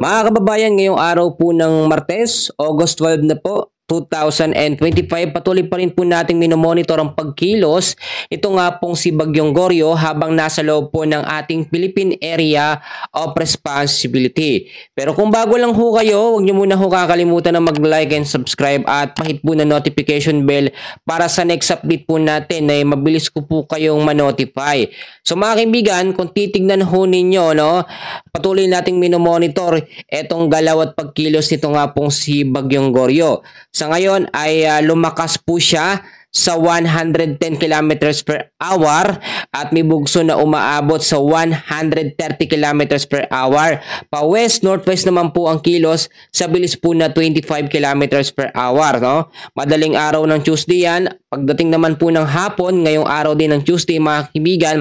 Mga kababayan, ngayong araw po ng Martes, August 12 na po, 2025, patuloy pa rin po nating minomonitor ang pagkilos. Ito nga pong si Bagyong Goryo habang nasa loob po ng ating Philippine Area of Responsibility. Pero kung bago lang ho kayo, huwag nyo muna ho kakalimutan na mag-like and subscribe at pahit po na notification bell para sa next update po natin ay mabilis ko po kayong ma-notify. So mga kaibigan, kung titignan ho ninyo, no, patuloy nating minomonitor etong galaw at pagkilos nito nga pong si Bagyong Goryo. Sa ngayon ay lumakas po siya sa 110 kilometers per hour at may bugso na umaabot sa 130 kilometers per hour. Pa west, northwest naman po ang kilos sa bilis po na 25 kilometers per hour. No? Madaling araw ng Tuesday yan. Pagdating naman po ng hapon, ngayong araw din ng Tuesday mga kaibigan,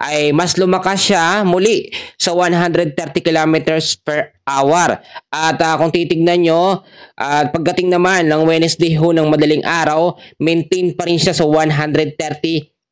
ay mas lumakas siya muli sa 130 kilometers per hour. At kung titignan nyo, pagdating naman ng Wednesday ho ng madaling araw, maintain pa rin siya sa 130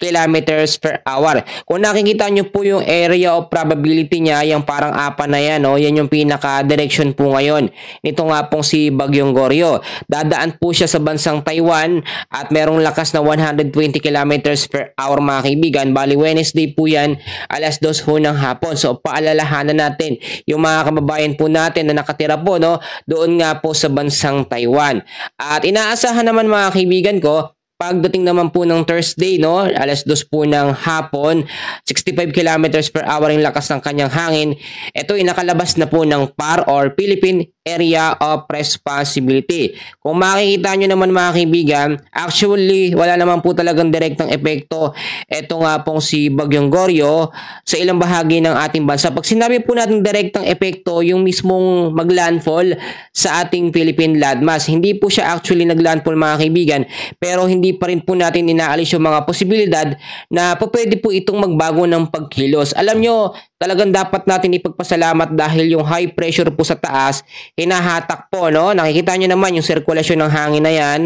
kilometers per hour. Kung nakikita nyo po yung area of probability niya, yung parang apa na yan, no? Yan yung pinaka-direction po ngayon. Nito nga pong si Bagyong Goryo. Dadaan po siya sa bansang Taiwan at merong lakas na 120 kilometers per hour mga kaibigan. Bali Wednesday po yan, alas 2 ho ng hapon. So paalalahanan natin yung mga kababayan po natin na nakatira po, no? Doon nga po sa bansang Taiwan. At inaasahan naman mga kaibigan ko, pagdating naman po ng Thursday, no, alas 2 po ng hapon, 65 kilometers per hour yung lakas ng kanyang hangin. Ito ay nakalabas na po ng PAR or Philippine Area of Responsibility. Kung makikita nyo naman mga kaibigan, actually wala naman po talagang direktang epekto ito nga pong si Bagyong Goryo sa ilang bahagi ng ating bansa. Pag sinabi po natin direktang epekto, yung mismong maglandfall sa ating Philippine landmass, hindi po siya actually naglandfall mga kaibigan, pero hindi pa rin po natin inaalis yung mga posibilidad na pwede po itong magbago ng pagkilos. Alam nyo, talagang dapat natin ipagpasalamat dahil yung high pressure po sa taas, hinahatak po, no? Nakikita nyo naman yung sirkulasyon ng hangin na yan.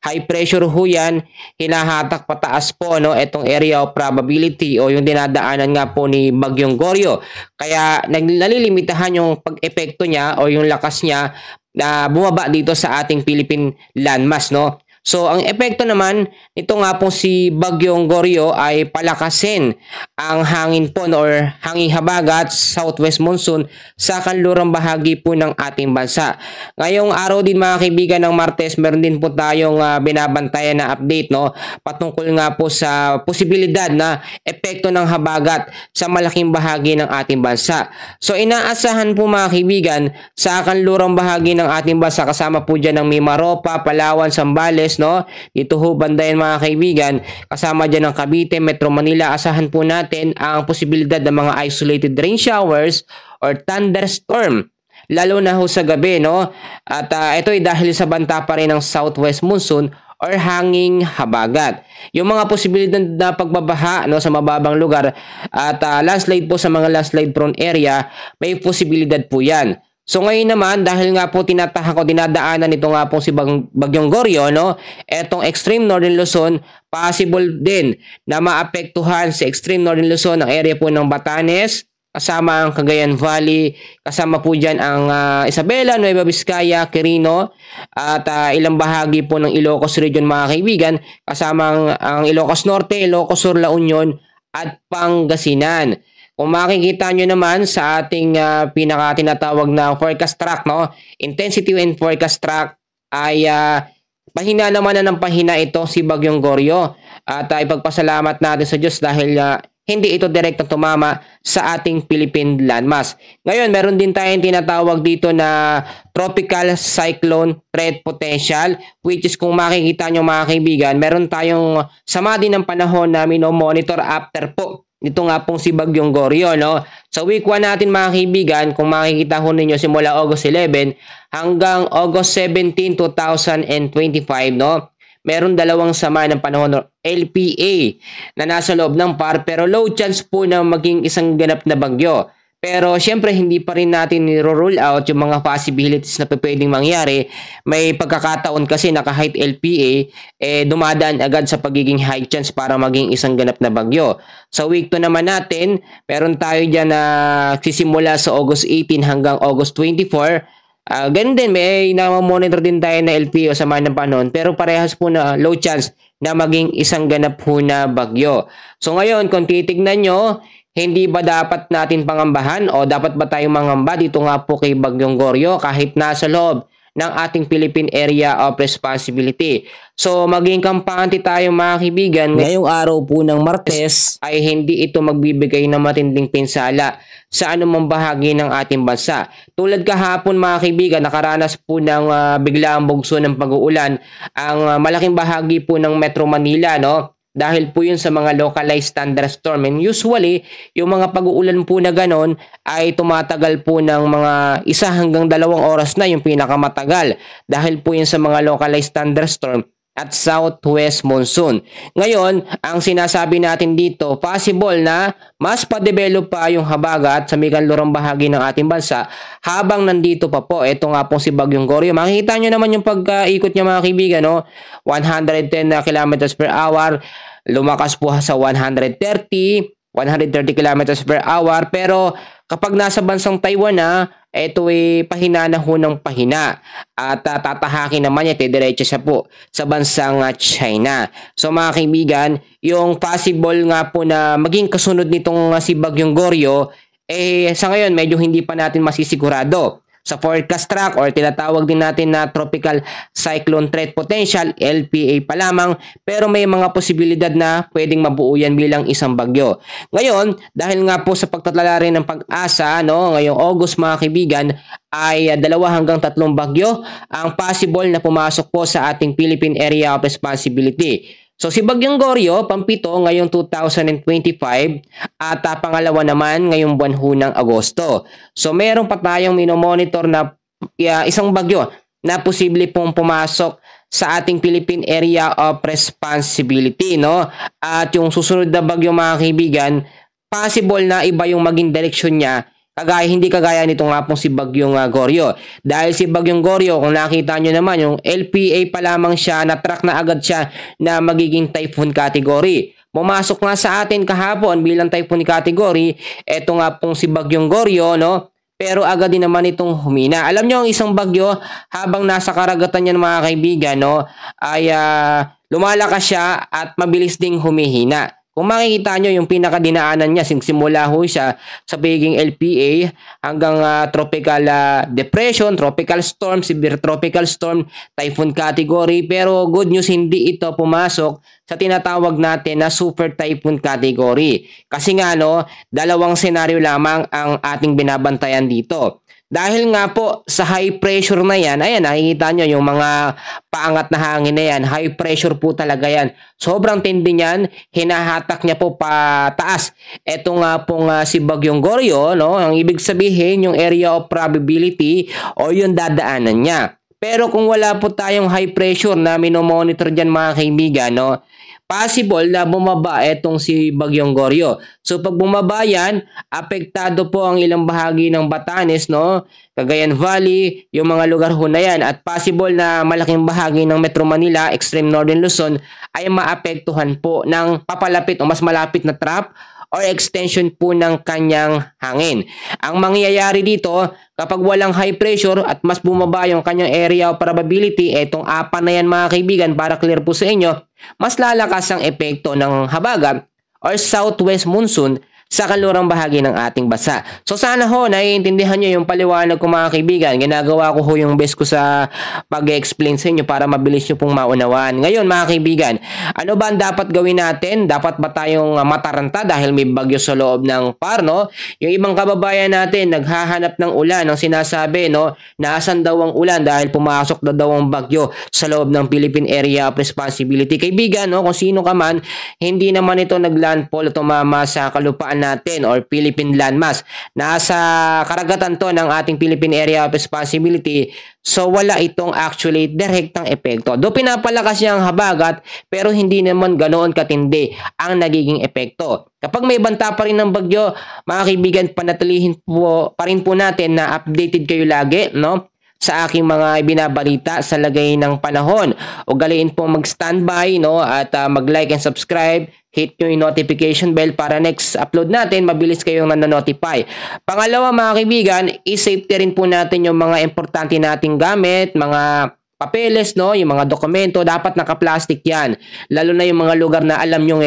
High pressure ho yan, hinahatak pataas po, no? Itong area of probability o yung dinadaanan nga po ni Bagyong Goryo. Kaya nalilimitahan yung pag-epekto niya o yung lakas niya na bumaba dito sa ating Philippine landmass, no? So, ang epekto naman, ito nga pong si Bagyong Goryo ay palakasin ang hangin po or hangin habagat southwest monsoon sa kanlurang bahagi po ng ating bansa. Ngayong araw din mga kaibigan ng Martes, meron din po tayong binabantayan na update, no, patungkol nga po sa posibilidad na epekto ng habagat sa malaking bahagi ng ating bansa. So, inaasahan po mga kaibigan sa kanlurang bahagi ng ating bansa, kasama po dyan ng Mimaropa, Palawan, Zambales, no? Dito ho banda yan mga kaibigan, kasama dyan ng Cavite, Metro Manila. Asahan po natin ang posibilidad ng mga isolated rain showers or thunderstorm, lalo na ho sa gabi, no? At ito ay dahil sa banta pa rin ng southwest monsoon or hanging habagat. Yung mga posibilidad na pagbabaha, no, sa mababang lugar at landslide po sa mga landslide prone area, may posibilidad po yan. So ngayon naman, dahil nga po dinadaanan nito nga po si Bagyong Goryo, no, etong extreme northern Luzon, possible din na maapektuhan sa extreme northern Luzon ang area po ng Batanes, kasama ang Cagayan Valley, kasama po dyan ang Isabela, Nueva Vizcaya, Quirino, at ilang bahagi po ng Ilocos Region mga kaibigan, kasama ang Ilocos Norte, Ilocos Sur, La Union, at Pangasinan. Kung makikita nyo naman sa ating pinaka-tinatawag na forecast track, no, intensity and forecast track ay pahina naman na ng pahina ito si Bagyong Goryo. At ipagpasalamat natin sa Diyos dahil hindi ito direktang tumama sa ating Philippine landmass. Ngayon, meron din tayong tinatawag dito na tropical cyclone threat potential, which is kung makikita nyo mga kaibigan, meron tayong sama din ng panahon na monitor after po ito nga pong si Bagyong Goryo, no? Sa week 1 natin mga kaibigan, kung makikita ho ninyo simula August 11 hanggang August 17, 2025, no? Meron dalawang sama ng panahon LPA na nasa loob ng PAR, pero low chance po na maging isang ganap na bagyo. Pero syempre hindi pa rin natin niro-rule out yung mga possibilities na pwedeng mangyari. May pagkakataon kasi na kahit LPA dumadaan agad sa pagiging high chance para maging isang ganap na bagyo. Sa week 2 naman natin, meron tayo diyan na sisimula sa August 18 hanggang August 24. Ganun din, may na-monitor din tayo na LPO sa mga panahon, pero parehas po na low chance na maging isang ganap po na bagyo. So ngayon, kung titignan nyo, hindi ba dapat natin pangambahan o dapat ba tayong mangamba dito nga po kay Bagyong Goryo kahit nasa loob ng ating Philippine Area of Responsibility? So maging kampante tayo mga kaibigan. Ngayong araw po ng Martes ay hindi ito magbibigay ng matinding pinsala sa anumang bahagi ng ating bansa. Tulad kahapon mga kaibigan, nakaranas po ng biglaang bugso ng pag-uulan ang malaking bahagi po ng Metro Manila, no? Dahil po yun sa mga localized thunderstorm. And usually, yung mga pag-uulan po na ganon ay tumatagal po ng mga 1 hanggang 2 oras na yung pinakamatagal. Dahil po yun sa mga localized thunderstorm at southwest monsoon. Ngayon, ang sinasabi natin dito, possible na mas pa-develop pa yung habagat sa may kanlurang bahagi ng ating bansa habang nandito pa po. Ito nga po si Bagyong Goryo. Makikita nyo naman yung pagkaikot niya mga kaibigan, no? 110 kilometers per hour, lumakas po sa 130 kilometers per hour. Pero kapag nasa bansang Taiwan na, ito ay pahina na ho ng pahina. At tatahakin naman niya, diretso siya po sa bansang China. So mga kaibigan, yung possible nga po na maging kasunod nitong si Bagyong Goryo, sa ngayon medyo hindi pa natin masisigurado. Sa forecast track or tinatawag din natin na Tropical Cyclone Threat Potential, LPA pa lamang, pero may mga posibilidad na pwedeng mabuo yan bilang isang bagyo. Ngayon, dahil nga po sa pagtatala rin ng pag-asa, no, ngayong August mga kaibigan, ay 2 hanggang 3 bagyo ang possible na pumasok po sa ating Philippine Area of Responsibility. So si Bagyong Goryo, pampito ngayong 2025 at pangalawa naman ngayong buwan ho ng Agosto. So meron pa tayong minomonitor na isang bagyo na posible pong pumasok sa ating Philippine Area of Responsibility, no? At yung susunod na bagyo mga kaibigan, possible na iba yung maging direksyon niya. Hindi kagaya nito nga pong si Bagyong Goryo. Dahil si Bagyong Goryo, kung nakita nyo naman, yung LPA pa lamang siya, na-track na agad siya na magiging typhoon category. Pumasok nga sa atin kahapon bilang typhoon category, eto nga pong si Bagyong Goryo, no? Pero agad din naman itong humina. Alam nyo, ang isang bagyo, habang nasa karagatan niya mga kaibigan, no, ay lumalakas siya at mabilis ding humihina. Kung makikita nyo yung pinakadinaanan niya, simula ho siya sa pagiging LPA hanggang tropical depression, tropical storm, severe tropical storm, typhoon category. Pero good news, hindi ito pumasok sa tinatawag natin na super typhoon category. Kasi nga no, 2 senaryo lamang ang ating binabantayan dito. Dahil nga po sa high pressure na yan, ayan nakikita nyo yung mga paangat na hangin na yan, high pressure po talaga yan. Sobrang tindi niyan, hinahatak niya po pataas. Ito nga pong si Bagyong Goryo, no? Ang ibig sabihin yung area of probability o yung dadaanan niya. Pero kung wala po tayong high pressure na minomonitor dyan mga kaibigan, no? Possible na bumaba itong si Bagyong Goryo. So pag bumaba yan, apektado po ang ilang bahagi ng Batanes, no? Cagayan Valley, yung mga lugar ho na yan. At possible na malaking bahagi ng Metro Manila, extreme northern Luzon, ay maapektuhan po ng papalapit o mas malapit na trap or extension po ng kanyang hangin. Ang mangyayari dito, kapag walang high pressure at mas bumaba yung kanyang area of probability, etong 4 na yan mga kaibigan, para clear po sa inyo, mas lalakas ang epekto ng habagat or southwest monsoon sa kanlurang bahagi ng ating bansa. So sana ho, naiintindihan nyo yung paliwanag ko mga kaibigan. Ginagawa ko ho yung best ko sa pag-explain sa inyo para mabilis nyo pong maunawaan. Ngayon mga kaibigan, ano ba ang dapat gawin natin? Dapat ba tayong mataranta dahil may bagyo sa loob ng PAR, no? Yung ibang kababayan natin, naghahanap ng ulan, ang sinasabi, no? Naasan daw ang ulan dahil pumasok na daw ang bagyo sa loob ng Philippine Area of Responsibility. Kaibigan, no? Kung sino ka man, hindi naman ito naglandfall o tumama sa kalupaan land natin or Philippine landmass. Nasa karagatan to ng ating Philippine Area of Responsibility. So wala itong actually direktang epekto. Do pinapalakas niya ang habagat pero hindi naman ganoon katindi ang nagiging epekto. Kapag may banta pa rin ng bagyo, mga kaibigan, panatilihin po pa rin po natin na updated kayo lagi, no? Sa aking mga binabalita sa lagay ng panahon. Ugaliin po mag-standby, no, at mag-like and subscribe. Hit nyo yung notification bell para next upload natin, mabilis kayong nanonotify. Pangalawa, mga kaibigan, i-safety rin po natin yung mga importante nating gamit, mga papeles, no, yung mga dokumento, dapat naka-plastic yan. Lalo na yung mga lugar na alam nyo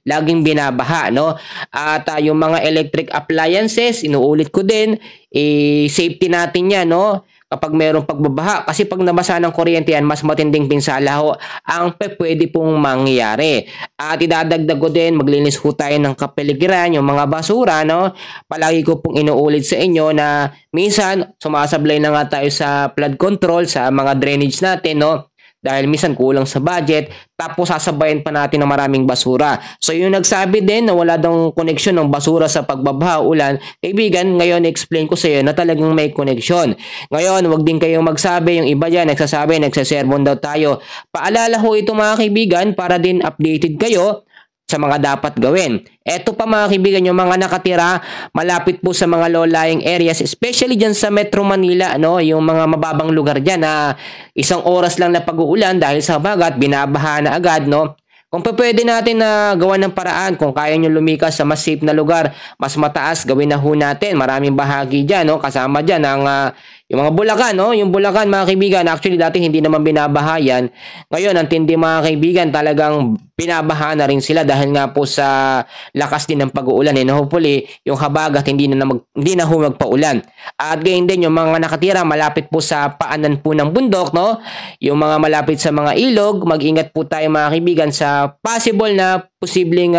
laging binabaha, no. At yung mga electric appliances, inuulit ko din, i-safety natin yan, no. Kapag mayroong pagbabaha, kasi pag nabasa ng kuryente yan, mas matinding pinsala ho ang pwede pong mangyayari. At idadagdag ko din, maglinis ho tayo ng kapaligiran, yung mga basura, no? Palagi ko pong inuulit sa inyo na minsan sumasablay na nga tayo sa flood control, sa mga drainage natin, no? Dahil minsan kulang sa budget, tapos sasabayan pa natin ng maraming basura. So yung nagsabi din na wala daw koneksyon ng basura sa pagbabaha ulan, kaibigan, ngayon explain ko sa iyo na talagang may koneksyon. Ngayon, wag din kayong magsabi, yung iba dyan nagsasabi, nagsasermon daw tayo. Paalala ho ito, mga kaibigan, para din updated kayo sa mga dapat gawin. Eto pa, mga kaibigan, yung mga nakatira malapit po sa mga low-lying areas, especially dyan sa Metro Manila, no? Yung mga mababang lugar dyan na isang oras lang na pag-uulan dahil sa habagat, binabaha na agad, no? Kung pwede natin na gawan ng paraan, kung kaya nyo lumikas sa mas safe na lugar, mas mataas, gawin na ho natin. Maraming bahagi dyan, no? Kasama dyan ang yung mga Bulacan, no? Yung Bulacan, mga kaibigan, actually dati hindi naman binabaha yan. Ngayon, ang tindi, mga kaibigan, talagang binabaha na rin sila dahil nga po sa lakas din ng pag-uulan. And hopefully, yung habagat hindi na ho magpaulan. At gayon din, yung mga nakatira malapit po sa paanan po ng bundok, no? Yung mga malapit sa mga ilog, mag-ingat po tayo, mga kaibigan, sa possible na posibleng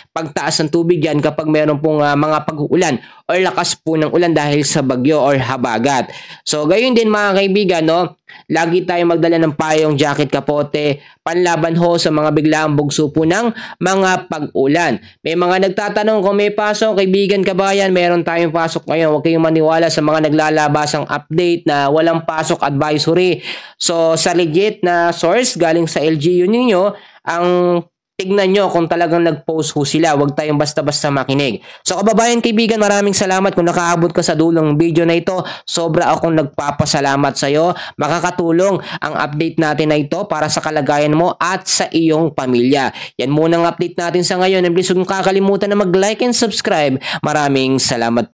pagtaas ng tubig yan kapag meron pong mga pag-uulan or lakas po ng ulan dahil sa bagyo or habagat. So, gayon din, mga kaibigan, no? Lagi tayo magdala ng payong, jacket, kapote, panlaban ho sa mga biglaang bugso po ng mga pag-ulan. May mga nagtatanong kung may pasok, kaibigan, kabayan, meron tayong pasok ngayon. Huwag kayong maniwala sa mga naglalabasang update na walang pasok advisory. So, sa legit na source galing sa LGU ninyo, ang tignan nyo kung talagang nag-post ho sila. Huwag tayong basta-basta makinig. So, kababayan, kaibigan, maraming salamat kung nakaabot ka sa dulong video na ito. Sobra akong nagpapasalamat sa iyo. Makakatulong ang update natin na ito para sa kalagayan mo at sa iyong pamilya. Yan muna ang update natin sa ngayon. And please huwag kakalimutan na mag-like and subscribe. Maraming salamat.